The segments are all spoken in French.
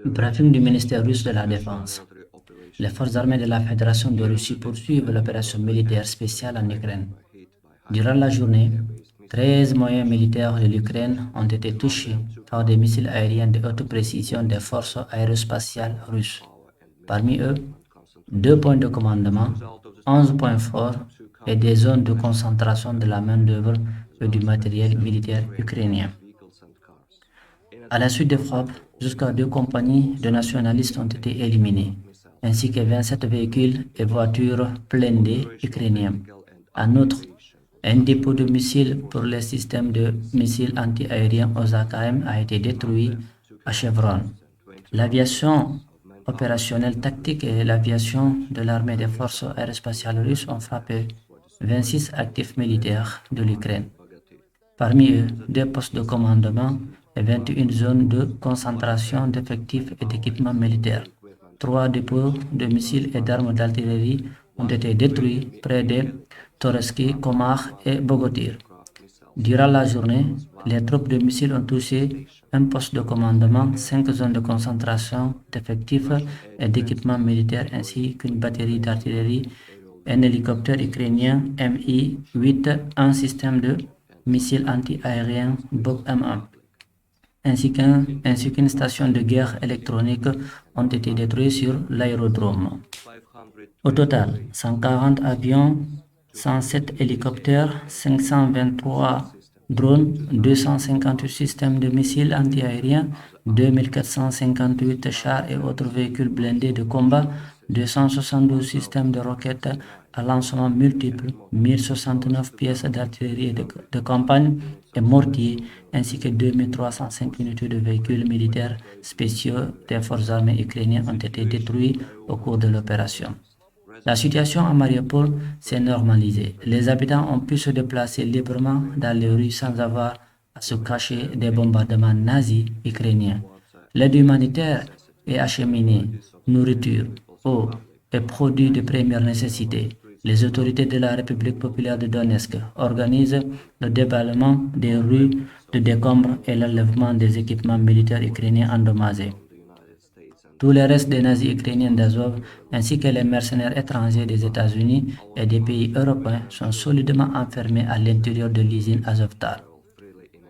Briefing du ministère russe de la Défense. Les forces armées de la Fédération de Russie poursuivent l'opération militaire spéciale en Ukraine. Durant la journée, 13 moyens militaires de l'Ukraine ont été touchés par des missiles aériens de haute précision des forces aérospatiales russes. Parmi eux, 2 points de commandement, 11 points forts et des zones de concentration de la main-d'œuvre et du matériel militaire ukrainien. À la suite des frappes, jusqu'à 2 compagnies de nationalistes ont été éliminées, ainsi que 27 véhicules et voitures blindées ukrainiens. En outre, un dépôt de missiles pour les systèmes de missiles anti-aériens aux AKM a été détruit à Chevron. L'aviation opérationnelle tactique et l'aviation de l'armée des forces aérospatiales russes ont frappé 26 actifs militaires de l'Ukraine. Parmi eux, 2 postes de commandement et 21 zones de concentration d'effectifs et d'équipements militaires. 3 dépôts de missiles et d'armes d'artillerie ont été détruits près de Toretski, Komar et Bogotyr. Durant la journée, les troupes de missiles ont touché un poste de commandement, 5 zones de concentration d'effectifs et d'équipements militaires ainsi qu'une batterie d'artillerie, un hélicoptère ukrainien Mi-8, un système de missiles anti-aériens Buk M1, ainsi qu'une station de guerre électronique ont été détruits sur l'aérodrome. Au total, 140 avions, 107 hélicoptères, 523 drones, 258 systèmes de missiles antiaériens, 2458 chars et autres véhicules blindés de combat, 272 systèmes de roquettes à lancement multiples, 1069 pièces d'artillerie de campagne et mortiers, ainsi que 2305 unités de véhicules militaires spéciaux des forces armées ukrainiennes ont été détruits au cours de l'opération. La situation à Mariupol s'est normalisée. Les habitants ont pu se déplacer librement dans les rues sans avoir à se cacher des bombardements nazis ukrainiens. L'aide humanitaire est acheminée, nourriture, eau et produits de première nécessité. Les autorités de la République populaire de Donetsk organisent le déballement des rues de décombres et l'enlèvement des équipements militaires ukrainiens endommagés. Tous les restes des nazis ukrainiens d'Azov ainsi que les mercenaires étrangers des États-Unis et des pays européens sont solidement enfermés à l'intérieur de l'usine Azovstal.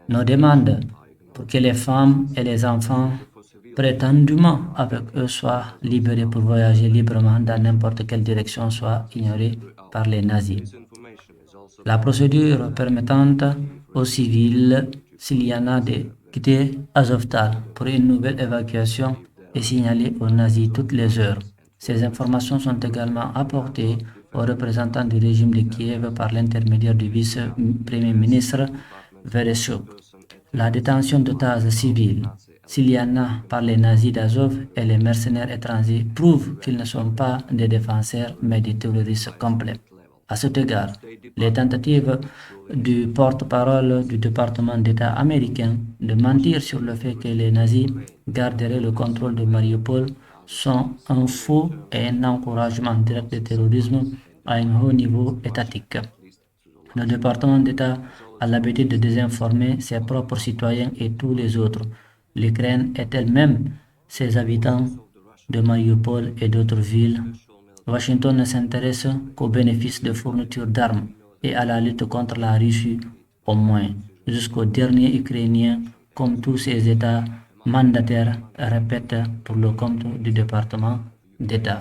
Nos demandes pour que les femmes et les enfants prétendument avec eux soient libérés pour voyager librement dans n'importe quelle direction soient ignorées par les nazis. La procédure permettant aux civils s'il y en a de quitter Azovstal pour une nouvelle évacuation est signalée aux nazis toutes les heures. Ces informations sont également apportées aux représentants du régime de Kiev par l'intermédiaire du vice-premier ministre Vereshchuk. La détention d'otages civils, s'il y en a par les nazis d'Azov et les mercenaires étrangers, prouve qu'ils ne sont pas des défenseurs mais des terroristes complets. À cet égard, les tentatives du porte-parole du département d'État américain de mentir sur le fait que les nazis garderaient le contrôle de Mariupol sont un faux et un encouragement direct de terrorisme à un haut niveau étatique. Le département d'État a l'habitude de désinformer ses propres citoyens et tous les autres. L'Ukraine est elle-même ses habitants de Mariupol et d'autres villes. Washington ne s'intéresse qu'aux bénéfices de fourniture d'armes et à la lutte contre la Russie, au moins, jusqu'au dernier Ukrainien, comme tous ces États mandataires répètent pour le compte du département d'État.